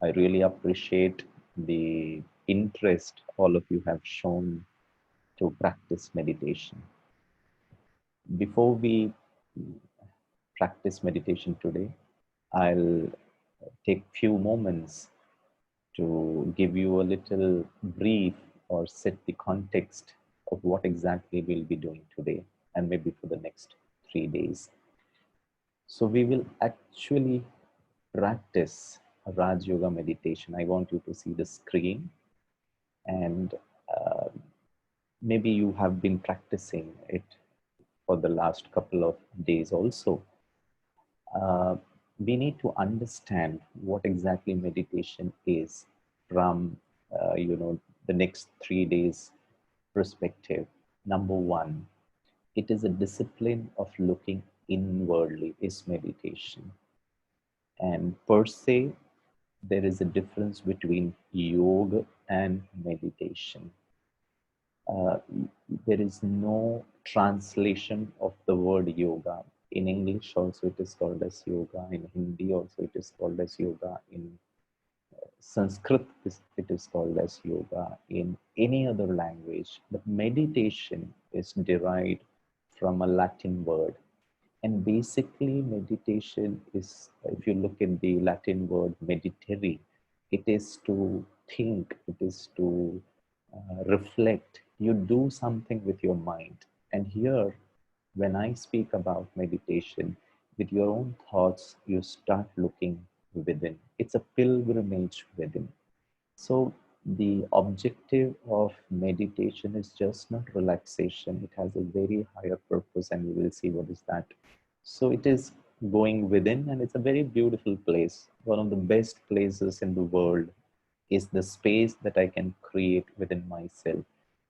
I really appreciate the interest all of you have shown to practice meditation. Before we practice meditation today, I'll take few moments to give you a little brief or set the context of what exactly we'll be doing today and maybe for the next 3 days. So we will actually practice Raj Yoga meditation. I want you to see the screen, and uh, maybe you have been practicing it for the last couple of days also. uh, we need to understand what exactly meditation is from the next 3 days perspective. Number one, it is a discipline of looking inwardly is meditation. And per se, there is a difference between yoga and meditation. uh, there is no translation of the word yoga. In English also it is called as yoga. In Hindi also it is called as yoga. In Sanskrit it is called as yoga. In any other language, but meditation is derived from a Latin word. And basically meditation is, if you look at the Latin word meditare, it is to think, it is to reflect. You do something with your mind. And here, when I speak about meditation, with your own thoughts, you start looking within. It's a pilgrimage within. So the objective of meditation is just not relaxation. It has a very higher purpose, and we will see what is that. So it is going within, and it's a very beautiful place. One of the best places in the world is the space that I can create within myself.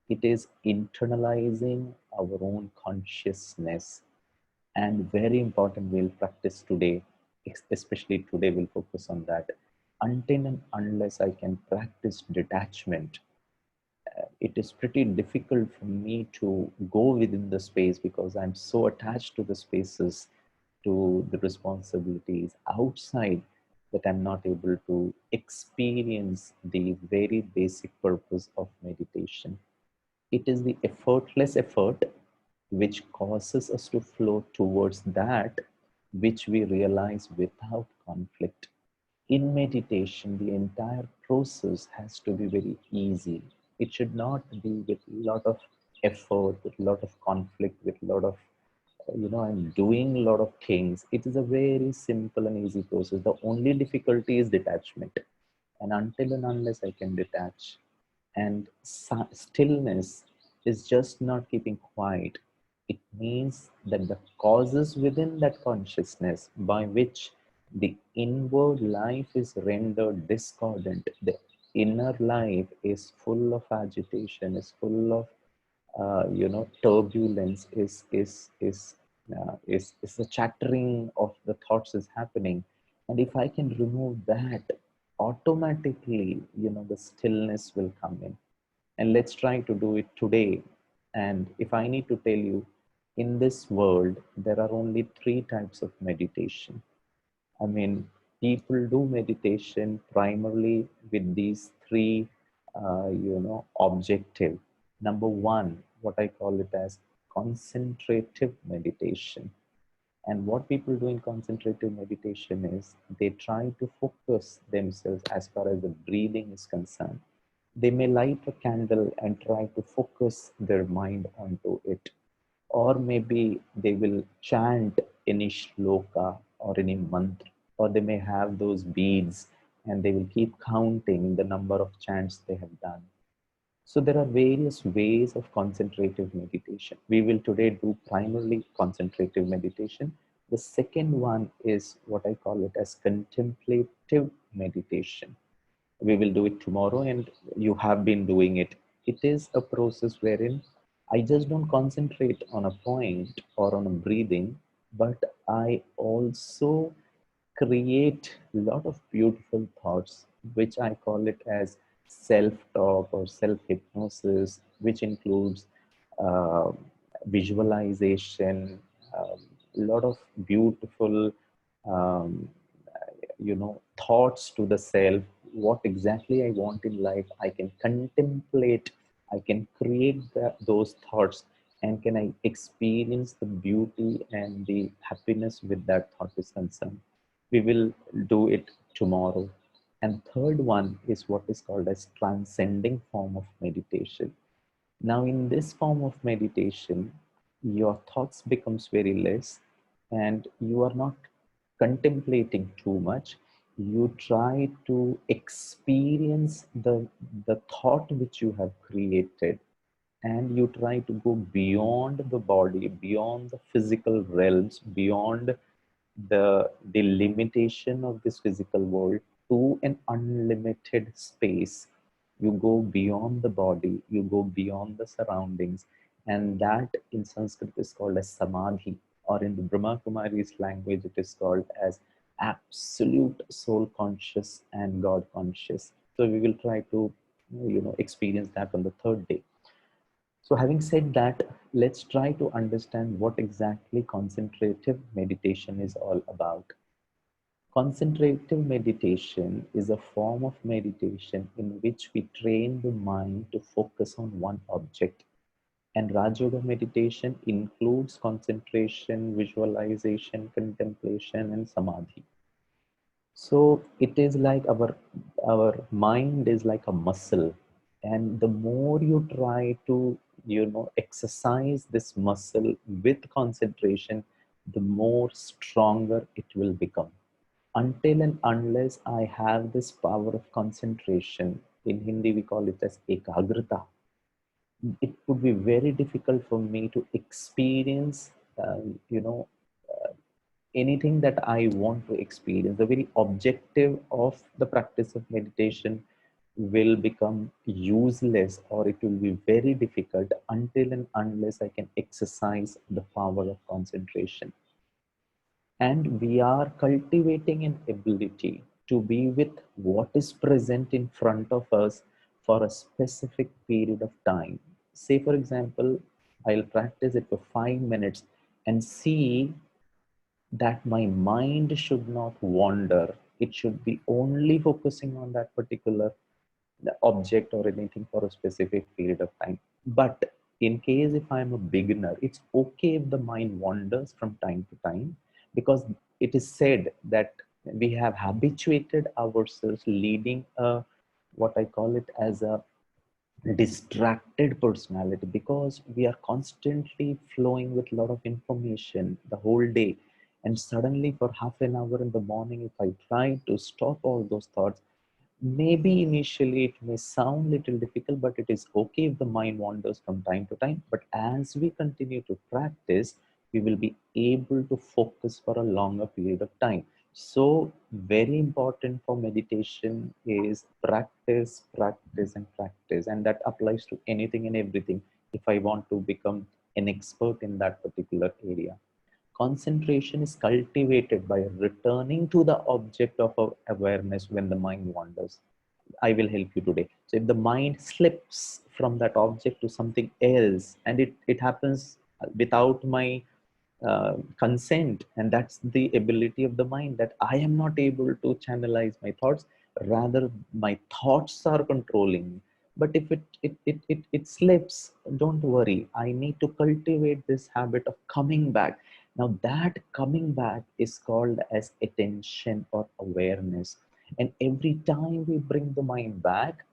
It is internalizing our own consciousness. And very important, we'll practice today, especially today, we'll focus on that. Until and unless I can practice detachment, it is pretty difficult for me to go within the space because I'm so attached to the spaces, to the responsibilities outside, that I'm not able to experience the very basic purpose of meditation. It is the effortless effort which causes us to flow towards that which we realize without conflict. In meditation, the entire process has to be very easy. It should not be with a lot of effort, with a lot of conflict, with a lot of, I'm doing a lot of things. It is a very simple and easy process. The only difficulty is detachment. And until and unless I can detach, and stillness is just not keeping quiet. It means that the causes within that consciousness by which the inward life is rendered discordant, the inner life is full of agitation, is full of turbulence, is the chattering of the thoughts is happening. And if I can remove that, automatically, the stillness will come in. And let's try to do it today. And if I need to tell you, in this world there are only three types of meditation. I mean, people do meditation primarily with these three, objective. Number one, what I call it as concentrative meditation. And what people do in concentrative meditation is they try to focus themselves as far as the breathing is concerned. They may light a candle and try to focus their mind onto it. Or maybe they will chant any shloka or any mantra, or they may have those beads and they will keep counting the number of chants they have done. So there are various ways of concentrative meditation. We will today do primarily concentrative meditation. The second one is what I call it as contemplative meditation. We will do it tomorrow, and you have been doing it. It is a process wherein I just don't concentrate on a point or on a breathing, but I also create a lot of beautiful thoughts, which I call it as self-talk or self-hypnosis, which includes uh, visualization, a lot of beautiful, um, thoughts to the self. what exactly I want in life, I can contemplate, I can create those thoughts, and can I experience the beauty and the happiness with that thought is concerned. We will do it tomorrow. And third one is what is called as transcending form of meditation. Now, in this form of meditation, your thoughts becomes very less, and you are not contemplating too much. You try to experience the thought which you have created, and you try to go beyond the body, beyond the physical realms, beyond the limitation of this physical world to an unlimited space. You go beyond the body, you go beyond the surroundings, and that in Sanskrit is called as samadhi, or in the Brahma Kumari's language, it is called as absolute soul conscious and God conscious. So we will try to, experience that on the third day. So having said that, let's try to understand what exactly concentrative meditation is all about. Concentrative meditation is a form of meditation in which we train the mind to focus on one object. And Raj Yoga meditation includes concentration, visualization, contemplation, and samadhi. So it is like our mind is like a muscle, and the more you try to exercise this muscle with concentration, the more stronger it will become. Until and unless I have this power of concentration, in Hindi we call it as ekagrata, it would be very difficult for me to experience, uh, you know, uh, anything that I want to experience. The very objective of the practice of meditation will become useless, or it will be very difficult until and unless I can exercise the power of concentration. And we are cultivating an ability to be with what is present in front of us for a specific period of time. Say, for example, I'll practice it for 5 minutes and see that my mind should not wander. It should be only focusing on that particular object or anything for a specific period of time. But in case if I'm a beginner, it's okay if the mind wanders from time to time, because it is said that we have habituated ourselves leading a, what I call it as a distracted personality, because we are constantly flowing with a lot of information the whole day. And suddenly for half an hour in the morning, if I try to stop all those thoughts, maybe initially it may sound little difficult, but it is okay if the mind wanders from time to time. But as we continue to practice, we will be able to focus for a longer period of time. So very important for meditation is practice, practice, and practice. And that applies to anything and everything if I want to become an expert in that particular area. Concentration is cultivated by returning to the object of our awareness when the mind wanders. I will help you today. So if the mind slips from that object to something else, and it happens without my consent, and that's the ability of the mind, that I am not able to channelize my thoughts, rather my thoughts are controlling me. But if it slips, don't worry, I need to cultivate this habit of coming back. Now that coming back is called as attention or awareness. And every time we bring the mind back,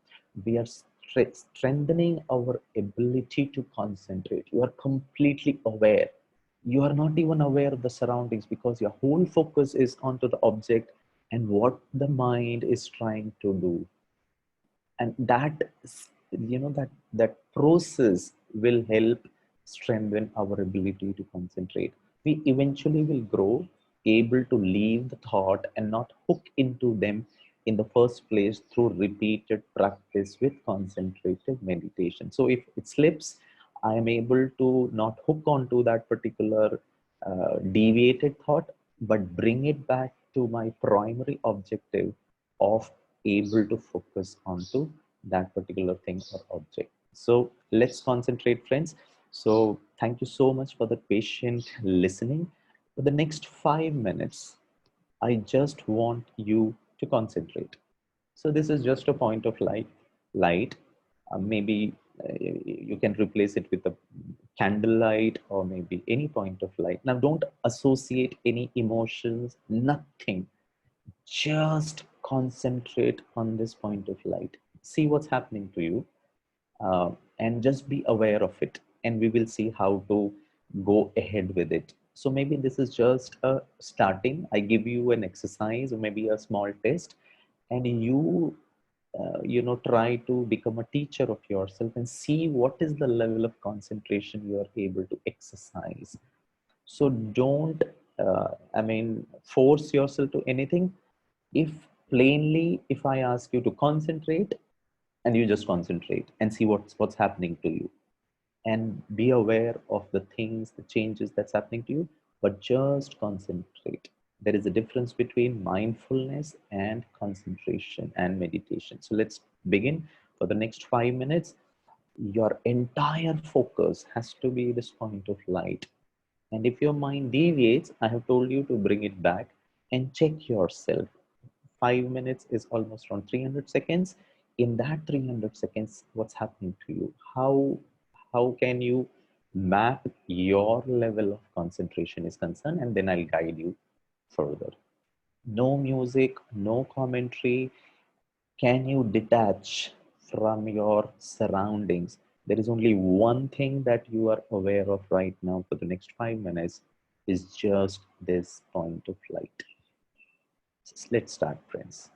we are strengthening our ability to concentrate. You are completely aware. You are not even aware of the surroundings, because your whole focus is onto the object and what the mind is trying to do. And that that process will help strengthen our ability to concentrate. We eventually will grow able to leave the thought and not hook into them in the first place through repeated practice with concentrative meditation. So if it slips, I am able to not hook onto that particular deviated thought, but bring it back to my primary objective of able to focus onto that particular thing or object. So let's concentrate, friends. So thank you so much for the patient listening. For the next 5 minutes, I just want you to concentrate. So this is just a point of light. Maybe you can replace it with a candlelight or maybe any point of light. Now don't associate any emotions, nothing. Just concentrate on this point of light. See what's happening to you, and just be aware of it. And we will see how to go ahead with it. So maybe this is just a starting. I give you an exercise or maybe a small test, and try to become a teacher of yourself and see what is the level of concentration you are able to exercise. So don't force yourself to anything. If plainly, if I ask you to concentrate, and you just concentrate and see what's happening to you, and be aware of the things, the changes that's happening to you, but just concentrate. There is a difference between mindfulness and concentration and meditation. So let's begin. For the next 5 minutes, your entire focus has to be this point of light. And if your mind deviates, I have told you to bring it back and check yourself. 5 minutes is almost around 300 seconds. In that 300 seconds, what's happening to you? How can you map your level of concentration is concerned? And then I'll guide you further. No music, no commentary. Can you detach from your surroundings? There is only one thing that you are aware of right now for the next 5 minutes, is just this point of light. Let's start, friends.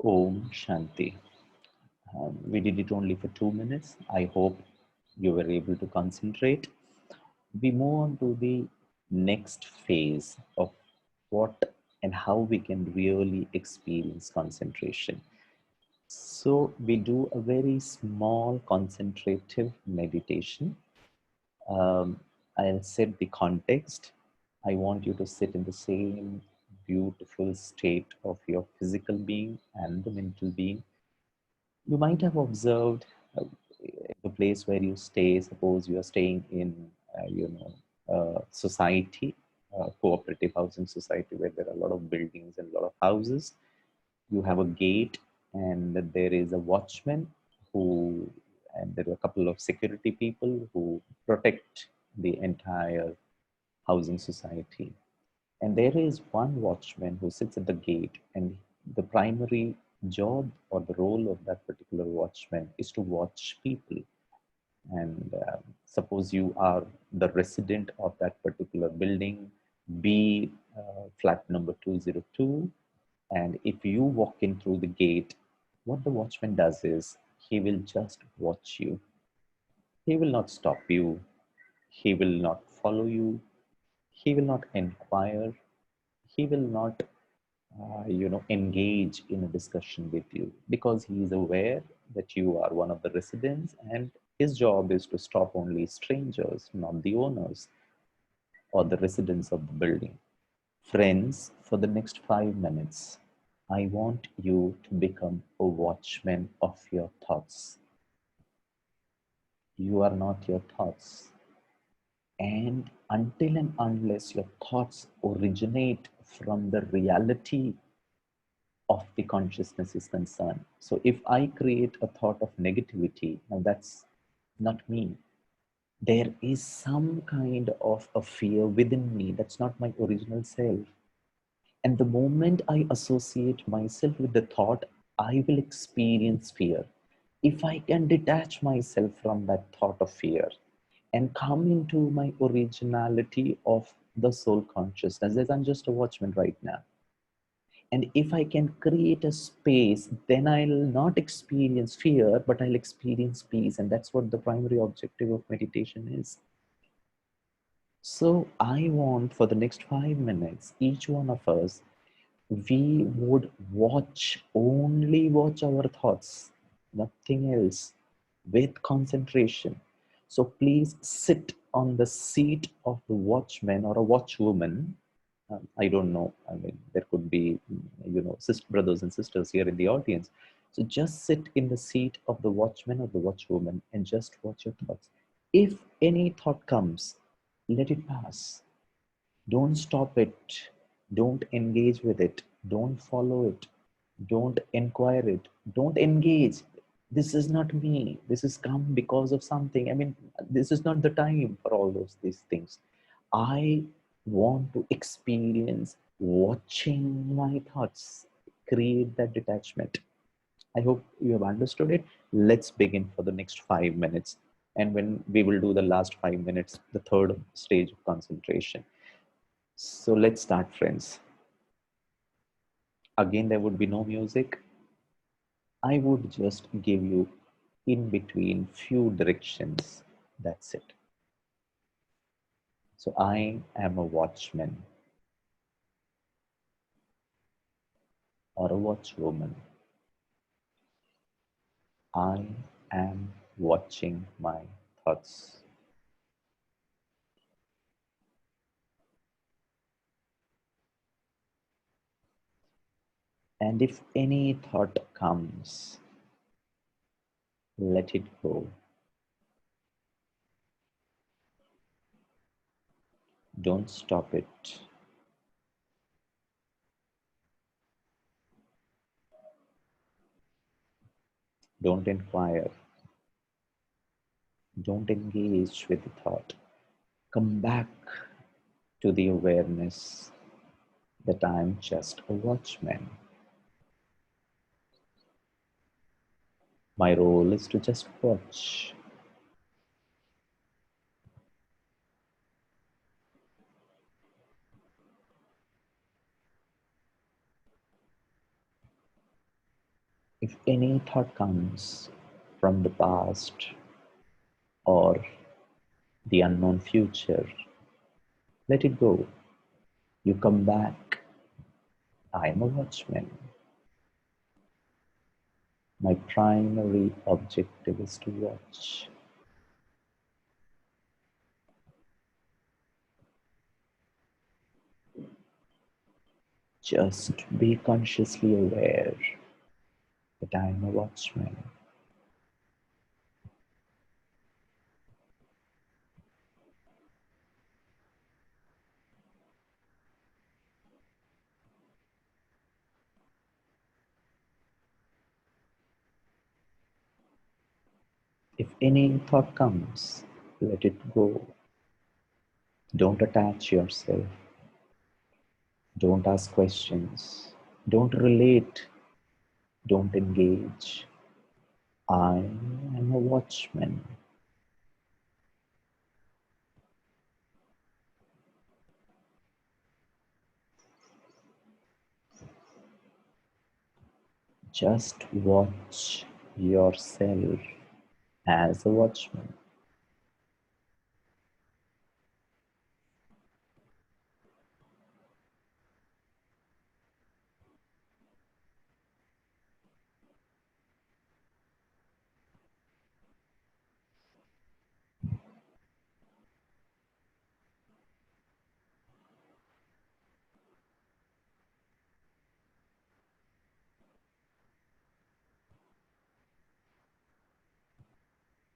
Om Shanti. We did it only for 2 minutes. I hope you were able to concentrate. We move on to the next phase of what and how we can really experience concentration. So we do a very small concentrative meditation. Um, I'll set the context. I want you to sit in the same beautiful state of your physical being and the mental being. You might have observed the place where you stay. Suppose you are staying in, society, cooperative housing society, where there are a lot of buildings and a lot of houses. You have a gate, and there is a watchman who, and there are a couple of security people who protect the entire housing society. And there is one watchman who sits at the gate, and the primary job or the role of that particular watchman is to watch people. And suppose you are the resident of that particular building, be flat number 202, and if you walk in through the gate, what the watchman does is he will just watch you. He will not stop you. He will not follow you. He will not inquire. He will not engage in a discussion with you, because he is aware that you are one of the residents, and his job is to stop only strangers, not the owners or the residents of the building. Friends, for the next 5 minutes, I want you to become a watchman of your thoughts. You are not your thoughts. And until and unless your thoughts originate from the reality of the consciousness is concerned. So if I create a thought of negativity, now that's not me. There is some kind of a fear within me. That's not my original self. And the moment I associate myself with the thought, I will experience fear. If I can detach myself from that thought of fear and come into my originality of the soul consciousness, as I'm just a watchman right now. And if I can create a space, then I'll not experience fear, but I'll experience peace. And that's what the primary objective of meditation is. So I want for the next 5 minutes, each one of us, we would only watch our thoughts, nothing else, with concentration. So please sit on the seat of the watchman or a watchwoman. I don't know. I mean, there could be, sister, brothers and sisters here in the audience. So just sit in the seat of the watchman or the watchwoman and just watch your thoughts. If any thought comes, let it pass. Don't stop it. Don't engage with it. Don't follow it. Don't inquire it. Don't engage. This is not me. This is come because of something. I mean, this is not the time for all these things. I want to experience watching my thoughts, create that detachment. I hope you have understood it. Let's begin for the next 5 minutes. And when we will do the last 5 minutes, the third stage of concentration. So let's start, friends. Again, there would be no music. I would just give you in between few directions. That's it. So I am a watchman or a watchwoman. I am watching my thoughts. And if any thought comes, let it go. Don't stop it. Don't inquire. Don't engage with the thought. Come back to the awareness that I am just a watchman. My role is to just watch. If any thought comes from the past or the unknown future, let it go. You come back. I am a watchman. My primary objective is to watch. Just be consciously aware that I am a watchman. If any thought comes, let it go. Don't attach yourself. Don't ask questions. Don't relate. Don't engage. I am a watchman. Just watch yourself as a watchman.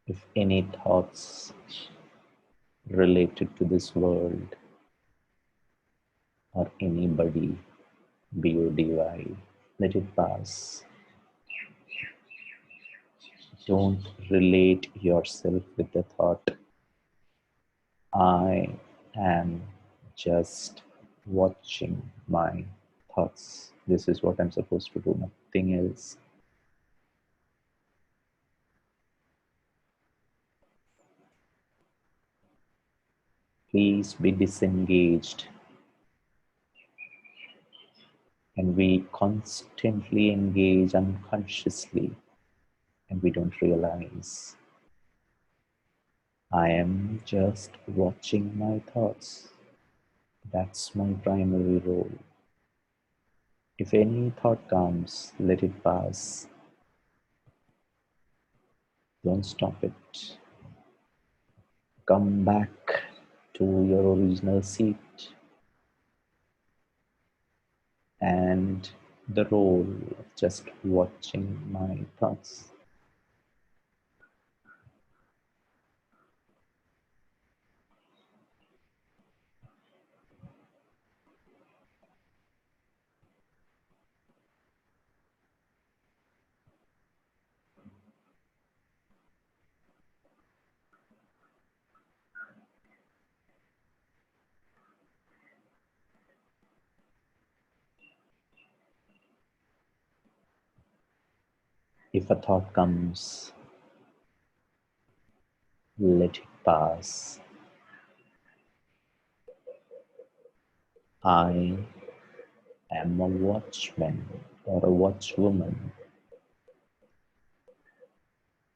If any thoughts related to this world or anybody, BODY, Let it pass. Don't relate yourself with the thought, I am just watching my thoughts. This is what I'm supposed to do, nothing else. Please be disengaged. And we constantly engage unconsciously and we don't realize. I am just watching my thoughts. That's my primary role. If any thought comes, let it pass. Don't stop it. Come back to your original seat and the role of just watching my thoughts. If a thought comes, let it pass. I am a watchman or a watchwoman,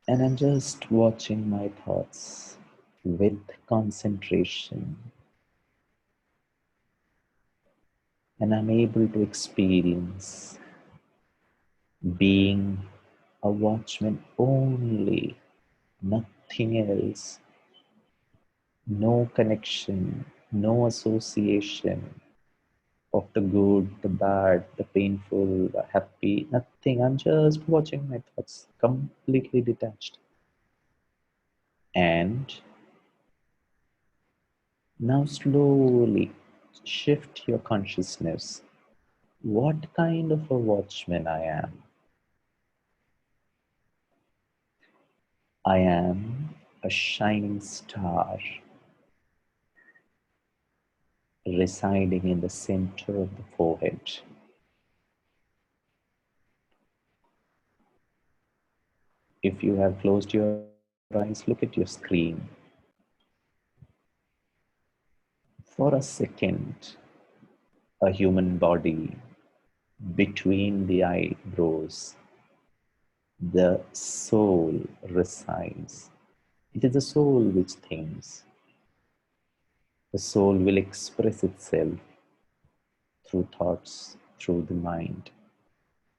and I'm just watching my thoughts with concentration, and I'm able to experience being a watchman only, nothing else, no connection, no association of the good, the bad, the painful, the happy, nothing. I'm just watching my thoughts, completely detached. And now slowly shift your consciousness. What kind of a watchman I am? I am a shining star residing in the center of the forehead. If you have closed your eyes, look at your screen. For a second, a human body between the eyebrows, the soul resides. It is the soul which thinks. The soul will express itself through thoughts, through the mind.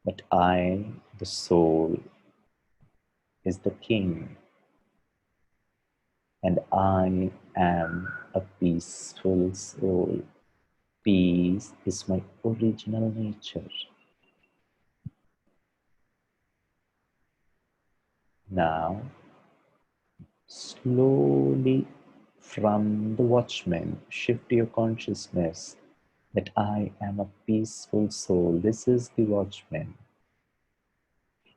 But I, the soul, is the king, and I am a peaceful soul. Peace is my original nature. Now, slowly from the watchman, shift your consciousness that I am a peaceful soul. This is the watchman.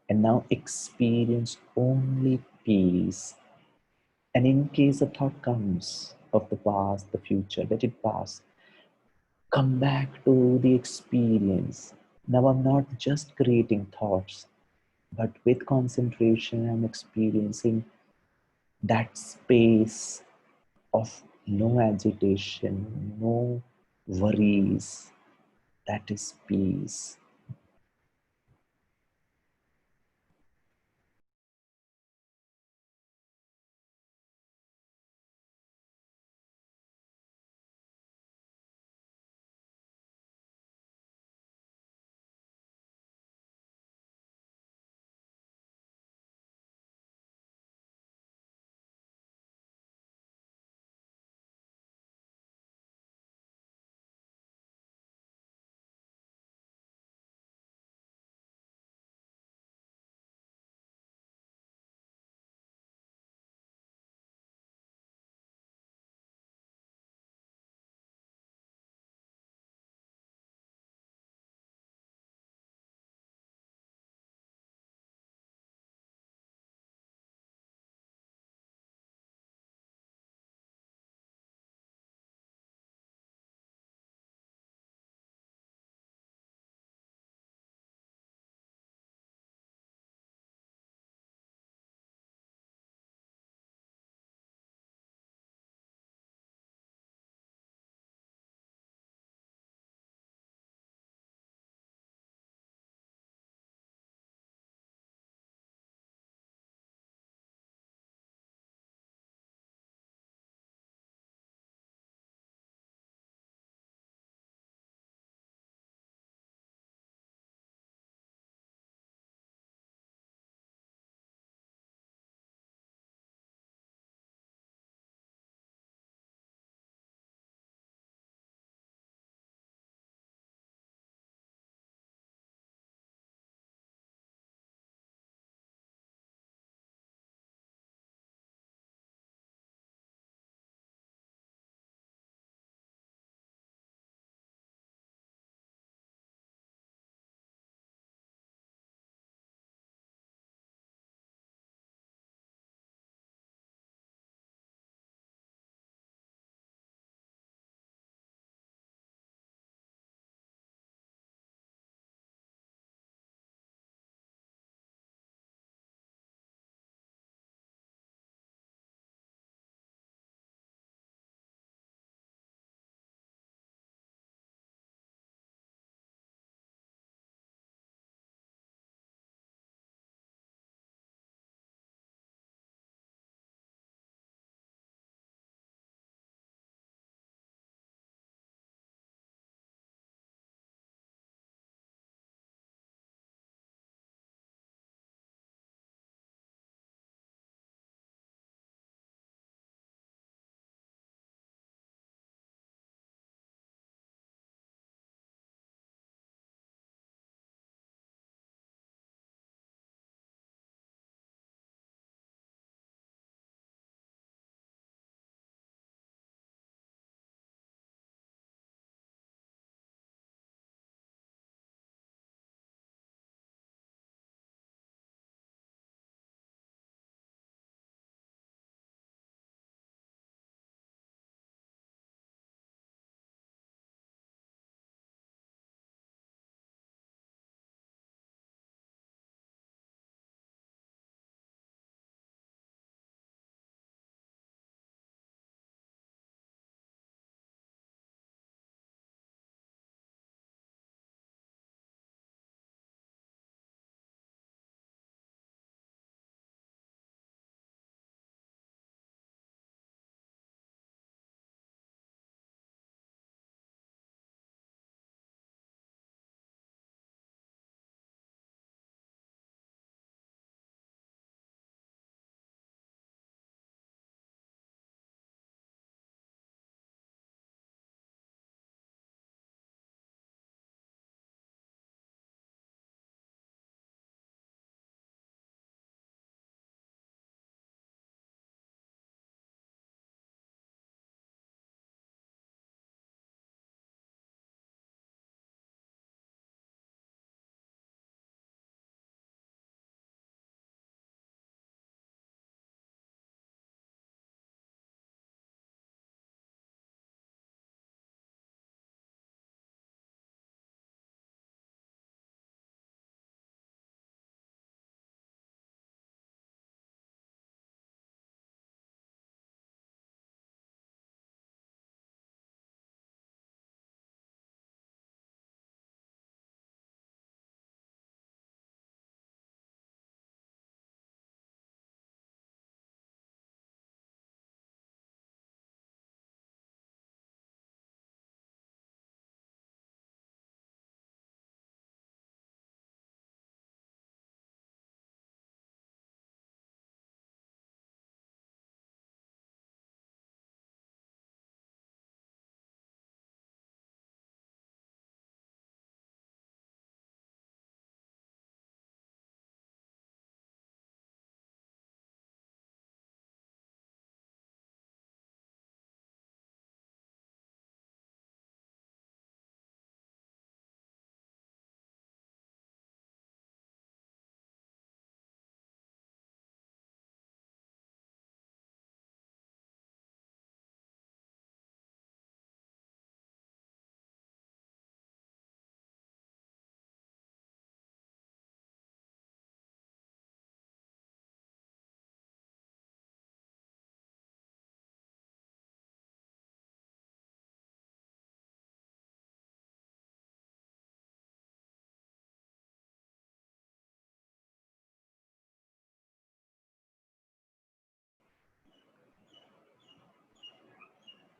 And now experience only peace. And in case a thought comes of the past, the future, let it pass. Come back to the experience. Now I'm not just creating thoughts, but with concentration, I'm experiencing that space of no agitation, no worries. That is peace.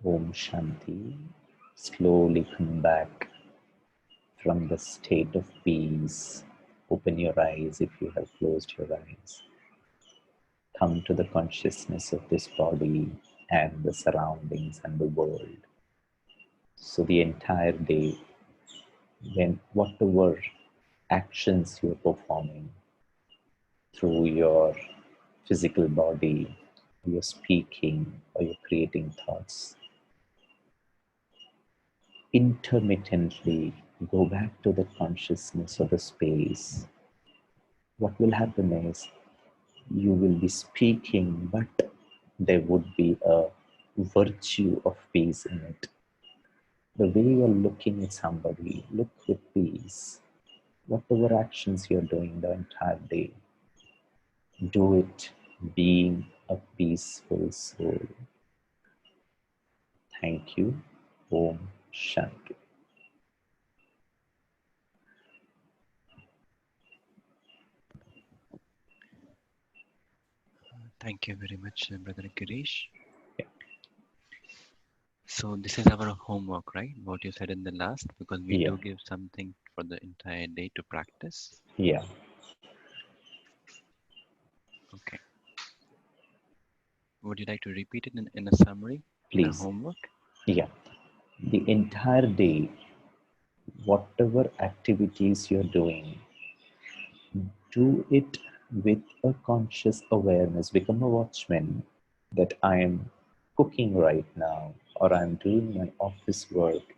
Om Shanti. Slowly come back from the state of peace. Open your eyes if you have closed your eyes. Come to the consciousness of this body and the surroundings and the world. So the entire day, when whatever actions you're performing through your physical body, you're speaking or you're creating thoughts, intermittently go back to the consciousness of the space. What will happen is you will be speaking, but there would be a virtue of peace in it. The way you're looking at somebody, look with peace. Whatever actions you're doing the entire day, do it being a peaceful soul. Thank you. Om Shanti. Thank you very much, Brother Girish. Yeah. So this is our homework, right? What you said in the last, because we Yeah. do give something for the entire day to practice. Yeah. Okay. Would you like to repeat it in a summary, in a Please. homework? Yeah. The entire day, whatever activities you're doing, do it with a conscious awareness. Become a watchman that I am cooking right now or I'm doing my office work.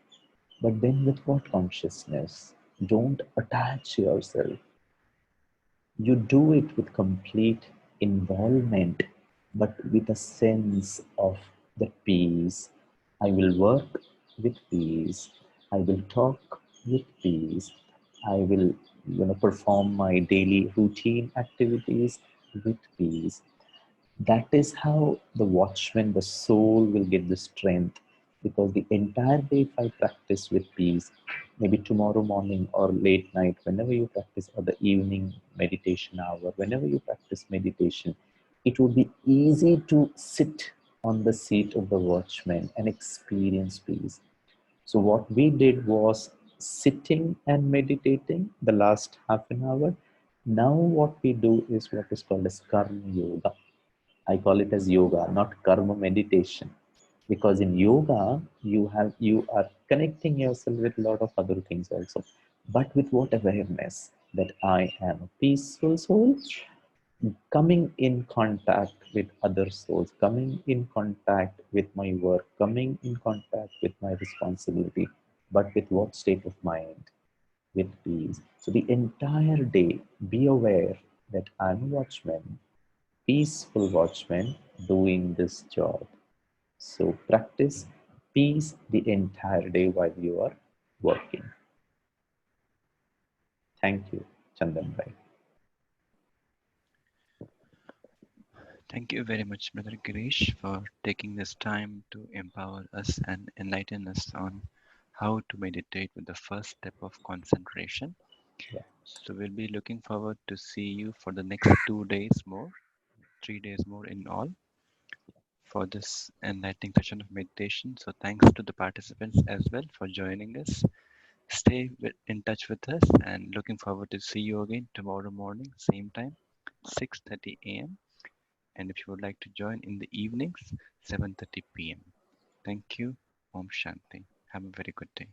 But then with what consciousness? Don't attach yourself. You do it with complete involvement, but with a sense of the peace. I will work with peace. I will talk with peace. I will, perform my daily routine activities with peace. That is how the watchman, the soul, will get the strength. Because the entire day, if I practice with peace, maybe tomorrow morning or late night, whenever you practice, or the evening meditation hour, whenever you practice meditation, it would be easy to sit on the seat of the watchman and experience peace. So, what we did was sitting and meditating the last half an hour. Now, what we do is what is called as karma yoga. I call it as yoga, not karma meditation. Because in yoga, you are connecting yourself with a lot of other things also. But with what awareness that I am a peaceful soul, coming in contact with other souls, coming in contact with my work, coming in contact with my responsibility, but with what state of mind? With peace. So the entire day, be aware that I'm a watchman, peaceful watchman doing this job. So practice peace the entire day while you are working. Thank you, Chandan Bhai. Thank you very much, Brother Girish, for taking this time to empower us and enlighten us on how to meditate with the first step of concentration. Yeah. So we'll be looking forward to see you for the next 2 days more, 3 days more in all, for this enlightening session of meditation. So thanks to the participants as well for joining us. Stay in touch with us and looking forward to see you again tomorrow morning, same time, 6:30 a.m. And if you would like to join in the evenings, 7:30 p.m. Thank you. Om Shanti. Have a very good day.